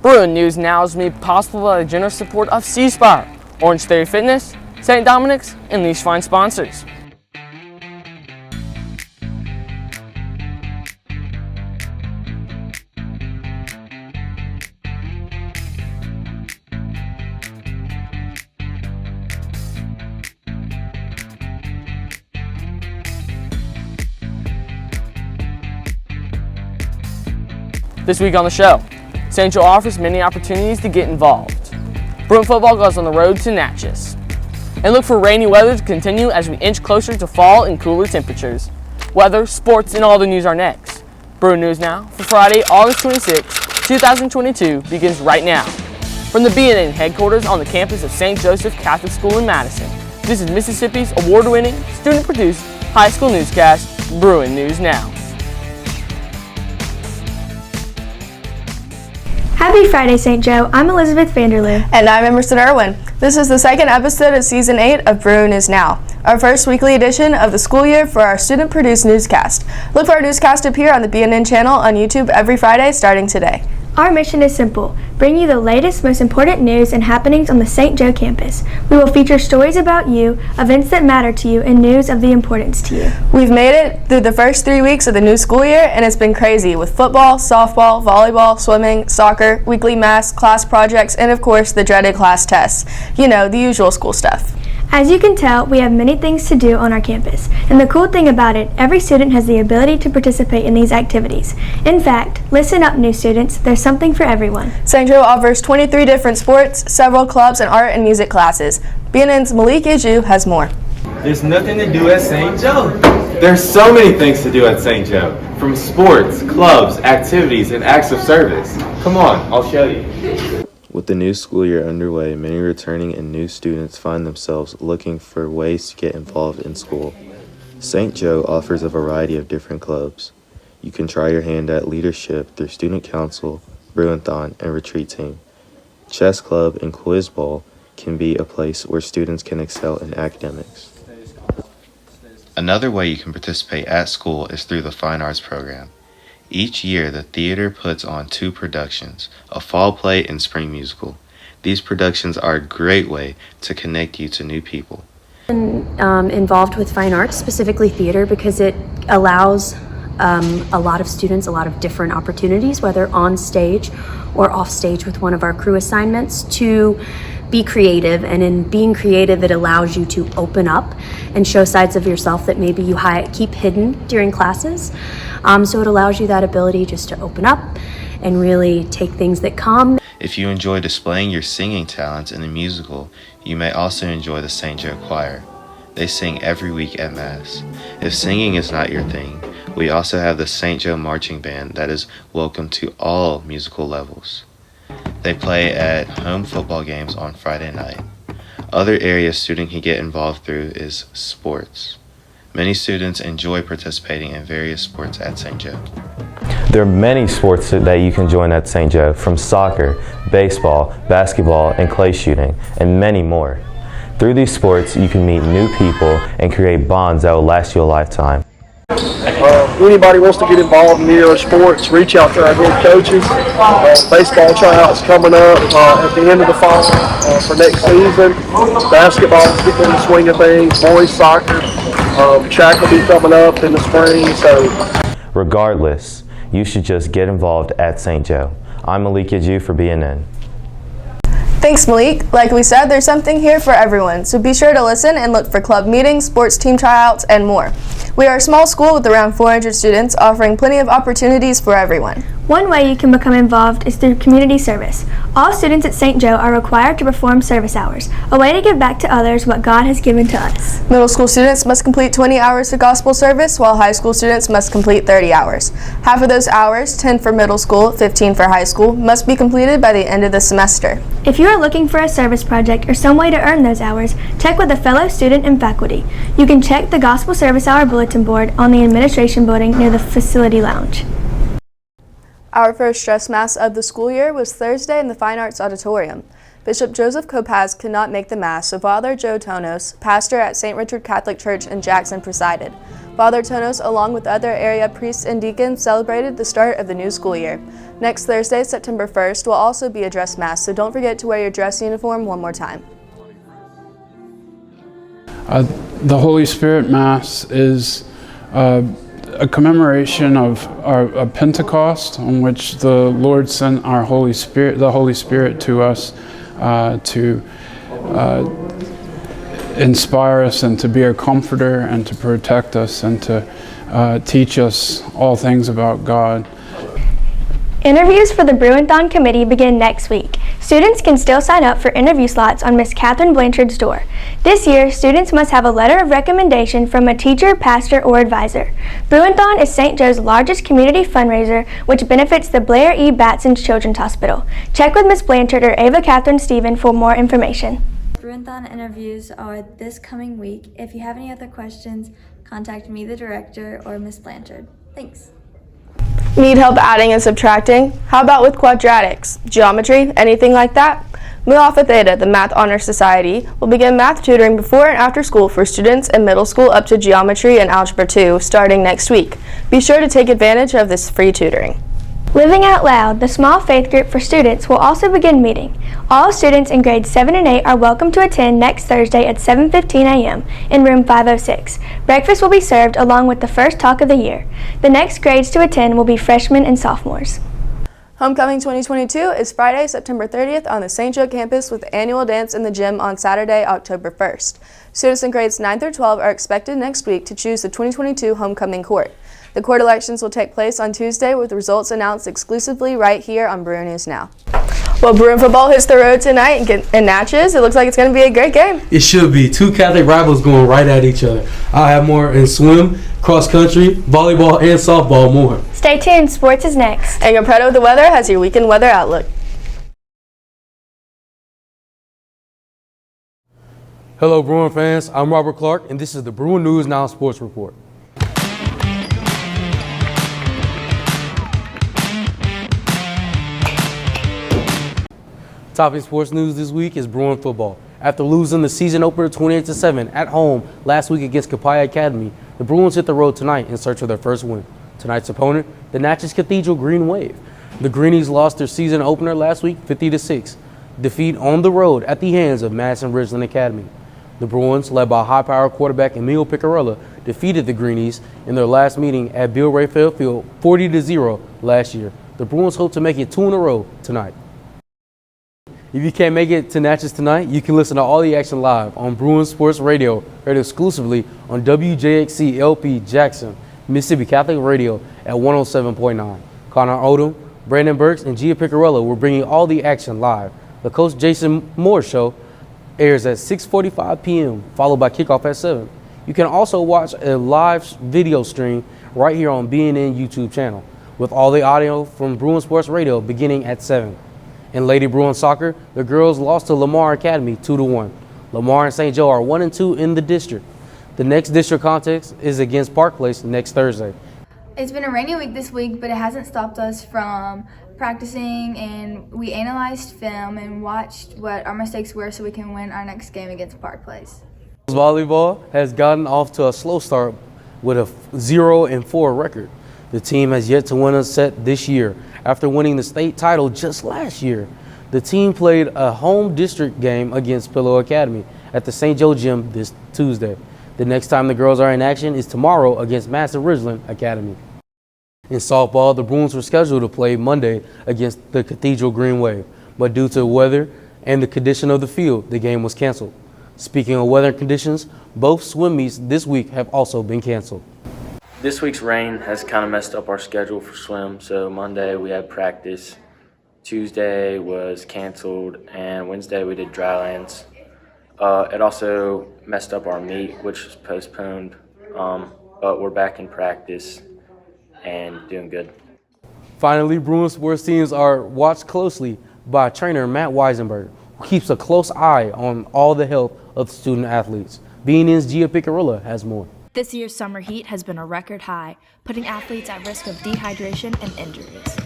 Bruin News Now is made possible by the generous support of C-Spire, Orange Theory Fitness, St. Dominic's, and these fine sponsors. This week on the show, St. Joe offers many opportunities to get involved. Bruin football goes on the road to Natchez. And look for rainy weather to continue as we inch closer to fall and cooler temperatures. Weather, sports, and all the news are next. Bruin News Now for Friday, August 26, 2022 begins right now. From the BNN headquarters on the campus of St. Joseph Catholic School in Madison, this is Mississippi's award-winning, student-produced high school newscast, Bruin News Now. Happy Friday, St. Joe. I'm Elizabeth Vanderloo. And I'm Emerson Irwin. This is the second episode of Season 8 of Bruin News Now, our first weekly edition of the school year for our student-produced newscast. Look for our newscast to appear on the BNN channel on YouTube every Friday starting today. Our mission is simple: bring you the latest, most important news and happenings on the St. Joe campus. We will feature stories about you, events that matter to you, and news of the importance to you. We've made it through the first 3 weeks of the new school year, and it's been crazy with football, softball, volleyball, swimming, soccer, weekly mass, class projects, and of course the dreaded class tests. You know, the usual school stuff. As you can tell, we have many things to do on our campus, and the cool thing about it, every student has the ability to participate in these activities. In fact, listen up, new students, there's something for everyone. St. Joe offers 23 different sports, several clubs, and art and music classes. BNN's Malik Iju has more. There's nothing to do at St. Joe. There's so many things to do at St. Joe, from sports, clubs, activities, and acts of service. Come on, I'll show you. With the new school year underway, many returning and new students find themselves looking for ways to get involved in school. St. Joe offers a variety of different clubs. You can try your hand at leadership through Student Council, Bruin-thon, and Retreat Team. Chess Club and Quiz Bowl can be a place where students can excel in academics. Another way you can participate at school is through the Fine Arts program. Each year, the theater puts on 2 productions, a fall play and spring musical. These productions are a great way to connect you to new people. I'm involved with fine arts, specifically theater, because it allows a lot of students a lot of different opportunities, whether on stage or off stage with one of our crew assignments, to be creative. And in being creative, it allows you to open up and show sides of yourself that maybe you keep hidden during classes. So it allows you that ability just to open up and really take things that come. If you enjoy displaying your singing talents in the musical, you may also enjoy the St. Joe Choir. They sing every week at Mass. If singing is not your thing, we also have the St. Joe Marching Band that is welcome to all musical levels. They play at home football games on Friday night. Other areas students can get involved through is sports. Many students enjoy participating in various sports at St. Joe. There are many sports that you can join at St. Joe, from soccer, baseball, basketball, and clay shooting, and many more. Through these sports, you can meet new people and create bonds that will last you a lifetime. Anybody wants to get involved in any other sports, reach out to our head coaches. Baseball tryouts coming up at the end of the fall for next season. Basketball's getting in the swing of things. Boys soccer, track will be coming up in the spring. So, regardless, you should just get involved at St. Joe. I'm Malik Iju for BNN. Thanks, Malik. Like we said, there's something here for everyone, so be sure to listen and look for club meetings, sports team tryouts, and more. We are a small school with around 400 students, offering plenty of opportunities for everyone. One way you can become involved is through community service. All students at St. Joe are required to perform service hours, a way to give back to others what God has given to us. Middle school students must complete 20 hours of gospel service, while high school students must complete 30 hours. Half of those hours, 10 for middle school, 15 for high school, must be completed by the end of the semester. If you are looking for a service project or some way to earn those hours, check with a fellow student and faculty. You can check the Gospel Service Hour bulletin board on the administration building near the facility lounge. Our first dress mass of the school year was Thursday in the Fine Arts Auditorium. Bishop Joseph Kopaz could not make the Mass, so Father Joe Tonos, pastor at St. Richard Catholic Church in Jackson, presided. Father Tonos, along with other area priests and deacons, celebrated the start of the new school year. Next Thursday, September 1st, will also be a dress Mass, so don't forget to wear your dress uniform one more time. The Holy Spirit Mass is a commemoration of our Pentecost, on which the Lord sent our Holy Spirit, the Holy Spirit, to us to inspire us and to be our comforter and to protect us and to teach us all things about God. Interviews for the Bruin Committee begin next week. Students can still sign up for interview slots on Miss Catherine Blanchard's door. This year, students must have a letter of recommendation from a teacher, pastor, or advisor. Bruinthon is St. Joe's largest community fundraiser, which benefits the Blair E. Batson Children's Hospital. Check with Miss Blanchard or Ava Catherine Stephen for more information. Bruinthon interviews are this coming week. If you have any other questions, contact me, the director, or Miss Blanchard. Thanks. Need help adding and subtracting? How about with quadratics, geometry, anything like that? Mu Alpha Theta, the Math Honor Society, will begin math tutoring before and after school for students in middle school up to Geometry and Algebra 2 starting next week. Be sure to take advantage of this free tutoring. Living Out Loud, the small faith group for students, will also begin meeting. All students in grades 7 and 8 are welcome to attend next Thursday at 7:15 a.m. in room 506. Breakfast will be served along with the first talk of the year. The next grades to attend will be freshmen and sophomores. Homecoming 2022 is Friday, September 30th on the St. Joe campus with the annual dance in the gym on Saturday, October 1st. Students in grades 9 through 12 are expected next week to choose the 2022 homecoming court. The court elections will take place on Tuesday with results announced exclusively right here on Bruin News Now. Well, Bruin football hits the road tonight in Natchez. It looks like it's going to be a great game. It should be. Two Catholic rivals going right at each other. I'll have more in swim, cross country, volleyball, and softball more. Stay tuned. Sports is next. And Preto with the weather has your weekend weather outlook. Hello, Bruin fans. I'm Robert Clark, and this is the Bruin News Now Sports Report. Topping sports news this week is Bruin football. After losing the season opener 28-7 at home last week against Capaya Academy, the Bruins hit the road tonight in search of their first win. Tonight's opponent, the Natchez Cathedral Green Wave. The Greenies lost their season opener last week 50-6, defeat on the road at the hands of Madison Ridgeland Academy. The Bruins, led by high-powered quarterback Emil Picarella, defeated the Greenies in their last meeting at Bill Rayfield Field 40-0 last year. The Bruins hope to make it 2 in a row tonight. If you can't make it to Natchez tonight, you can listen to all the action live on Bruin Sports Radio, heard exclusively on WJXC LP Jackson, Mississippi Catholic Radio at 107.9. Connor Odom, Brandon Burks, and Gia Picarella will bring you all the action live. The Coach Jason Moore Show airs at 6:45 p.m., followed by kickoff at 7. You can also watch a live video stream right here on BNN YouTube channel, with all the audio from Bruin Sports Radio beginning at 7. In Lady Bruin soccer, the girls lost to Lamar Academy 2-1. Lamar and St. Joe are 1-2 in the district. The next district contest is against Park Place next Thursday. It's been a rainy week this week, but it hasn't stopped us from practicing, and we analyzed film and watched what our mistakes were so we can win our next game against Park Place. Volleyball has gotten off to a slow start with a 0-4 record. The team has yet to win a set this year after winning the state title just last year. The team played a home district game against Pillow Academy at the St. Joe Gym this Tuesday. The next time the girls are in action is tomorrow against Madison Ridgeland Academy. In softball, the Bruins were scheduled to play Monday against the Cathedral Green Wave, but due to weather and the condition of the field, the game was canceled. Speaking of weather conditions, both swim meets this week have also been canceled. This week's rain has kind of messed up our schedule for swim, so Monday we had practice, Tuesday was canceled, and Wednesday we did dry lands. It also messed up our meet, which was postponed, but we're back in practice and doing good. Finally, Bruin sports teams are watched closely by trainer Matt Weisenberg, who keeps a close eye on all the health of the student athletes. BNN's Gia Picarella has more. This year's summer heat has been a record high, putting athletes at risk of dehydration and injuries.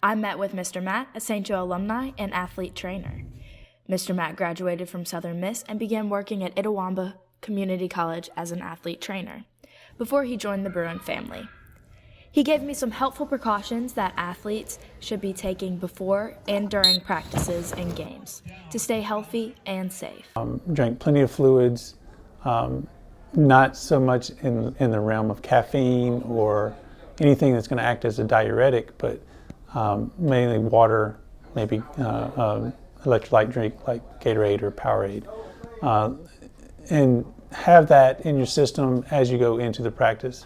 I met with Mr. Matt, a St. Joe alumni and athlete trainer. Mr. Matt graduated from Southern Miss and began working at Itawamba Community College as an athlete trainer before he joined the Bruin family. He gave me some helpful precautions that athletes should be taking before and during practices and games to stay healthy and safe. Drank plenty of fluids, not so much in the realm of caffeine or anything that's going to act as a diuretic, but mainly water, maybe electrolyte drink like Gatorade or Powerade. And have that in your system as you go into the practice.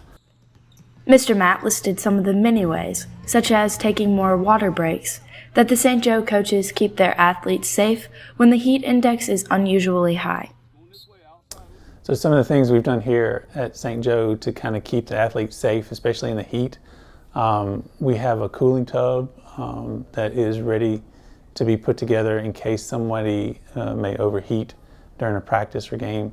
Mr. Matt listed some of the many ways, such as taking more water breaks, that the St. Joe coaches keep their athletes safe when the heat index is unusually high. So some of the things we've done here at St. Joe to kind of keep the athletes safe, especially in the heat, we have a cooling tub that is ready to be put together in case somebody may overheat during a practice or game.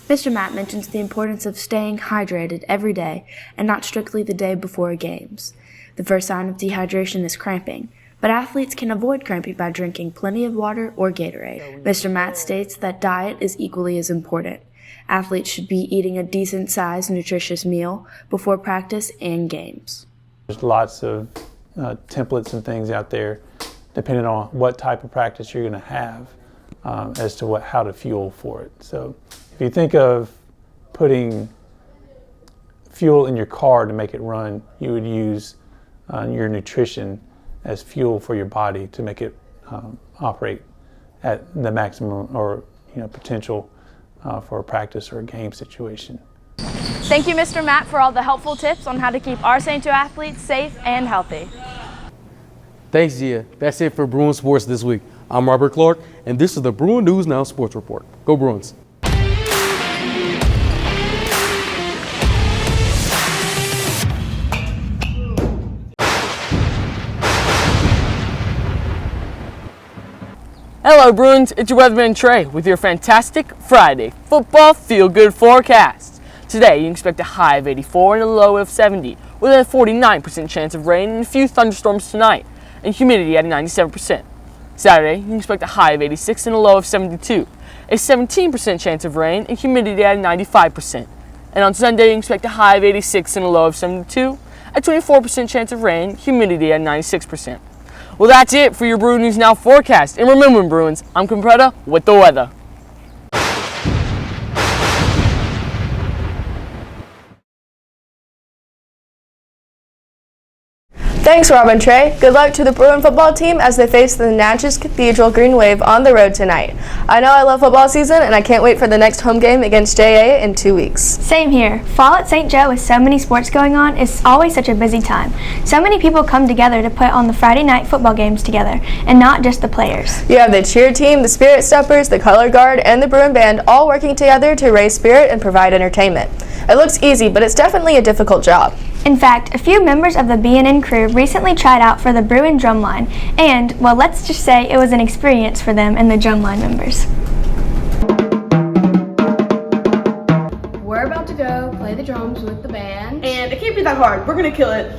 Mr. Matt mentions the importance of staying hydrated every day and not strictly the day before games. The first sign of dehydration is cramping, but athletes can avoid cramping by drinking plenty of water or Gatorade. Mr. Matt states that diet is equally as important. Athletes should be eating a decent-sized, nutritious meal before practice and games. There's lots of templates and things out there, depending on what type of practice you're going to have, as to how to fuel for it. So if you think of putting fuel in your car to make it run, you would use your nutrition as fuel for your body to make it operate at the maximum or potential for a practice or a game situation. Thank you, Mr. Matt, for all the helpful tips on how to keep our St. Joe athletes safe and healthy. Thanks, Gia. That's it for Bruin Sports this week. I'm Robert Clark, and this is the Bruin News Now Sports Report. Go Bruins! Hello Bruins, it's your weatherman Trey with your fantastic Friday football feel-good forecast. Today you can expect a high of 84 and a low of 70 with a 49% chance of rain and a few thunderstorms tonight and humidity at 97%. Saturday you can expect a high of 86 and a low of 72, a 17% chance of rain and humidity at 95%. And on Sunday you can expect a high of 86 and a low of 72, a 24% chance of rain, humidity at 96%. Well, that's it for your Bruin News Now forecast. And remember, Bruins, I'm Compretta with the weather. Thanks, Rob and Trey. Good luck to the Bruin football team as they face the Natchez Cathedral Green Wave on the road tonight. I know I love football season, and I can't wait for the next home game against JA in 2 weeks. Same here. Fall at St. Joe with so many sports going on is always such a busy time. So many people come together to put on the Friday night football games together, and not just the players. You have the cheer team, the Spirit Steppers, the Color Guard, and the Bruin Band all working together to raise spirit and provide entertainment. It looks easy, but it's definitely a difficult job. In fact, a few members of the B&N crew recently tried out for the Bruin drumline, and, well, let's just say it was an experience for them and the drumline members. We're about to go play the drums with the band. And it can't be that hard. We're gonna kill it.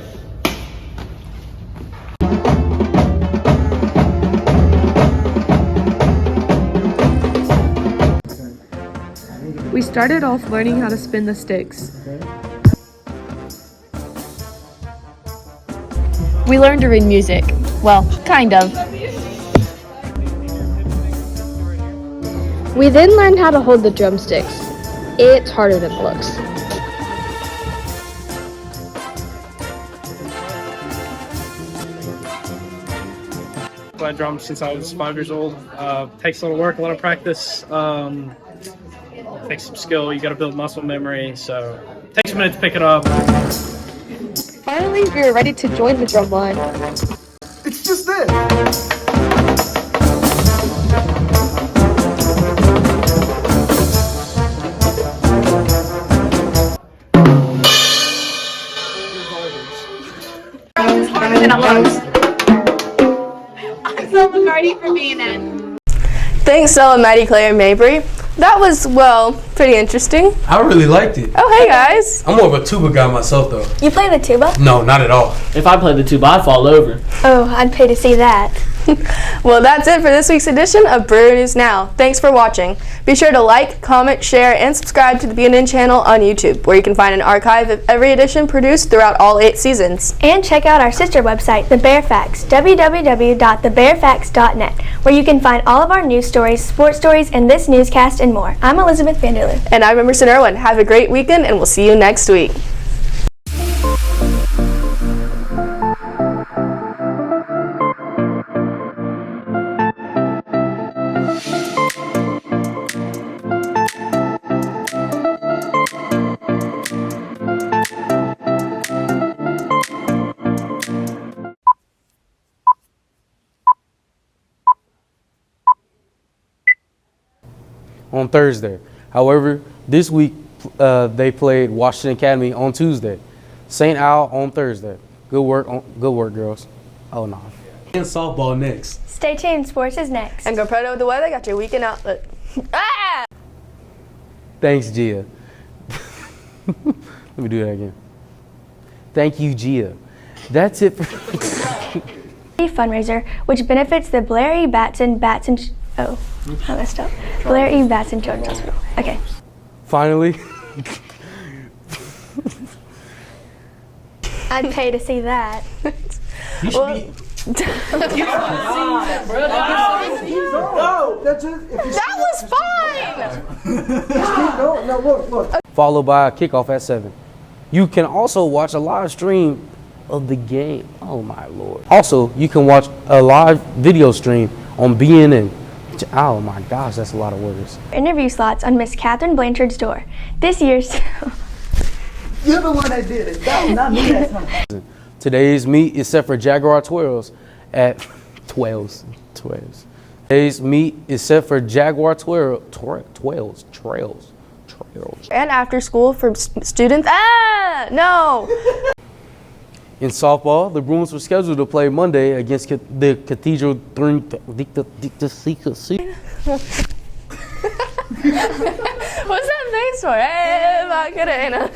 We started off learning how to spin the sticks. We learned to read music. Well, kind of. We then learned how to hold the drumsticks. It's harder than it looks. Played drums since I was 5 years old. Takes a lot of work, a lot of practice. Takes some skill. You got to build muscle memory, so it takes a minute to pick it up. Finally, we were ready to join the drum line. It's just this. Harder than it looks. I'm so McCarty for B&N. Thanks, Stella, Maddie, Claire, and Mabry. That was, well, pretty interesting. I really liked it. Oh, hey guys. I'm more of a tuba guy myself, though. You play the tuba? No, not at all. If I played the tuba, I'd fall over. Oh, I'd pay to see that. Well, that's it for this week's edition of Bruin News Now. Thanks for watching. Be sure to like, comment, share, and subscribe to the BNN channel on YouTube, where you can find an archive of every edition produced throughout all 8 seasons. And check out our sister website, The Bear Facts, www.thebearfacts.net, where you can find all of our news stories, sports stories, and this newscast and more. I'm Elizabeth Vanderloo. And I'm Emerson Irwin. Have a great weekend, and we'll see you next week. On Thursday. However, this week they played Washington Academy on Tuesday. St. Al on Thursday. Good work, girls. Oh no. And softball next. Stay tuned, sports is next. And go Proto with the weather. Got your weekend outlet. Ah! Thanks, Gia. Let me do that again. Thank you, Gia. That's it for fundraiser, which benefits the Blair E. Batson I messed up. Blair E. Batson Children's Hospital. Okay. Finally. I'd pay to see that. Well, that was fine. Followed by a kickoff at 7. You can also watch a live stream of the game. Oh my Lord. Also, you can watch a live video stream on BNN. Oh my gosh, that's a lot of words. Interview slots on Miss Catherine Blanchard's door. This year's You're the one that did it. That was not me that time. Today's meet is set for Jaguar Twirls at Twirls. Today's meet is set for Jaguar Trails. And after school for students. No. In softball, the Bruins were scheduled to play Monday against the Cathedral. What's that face for? Hey, Macarena.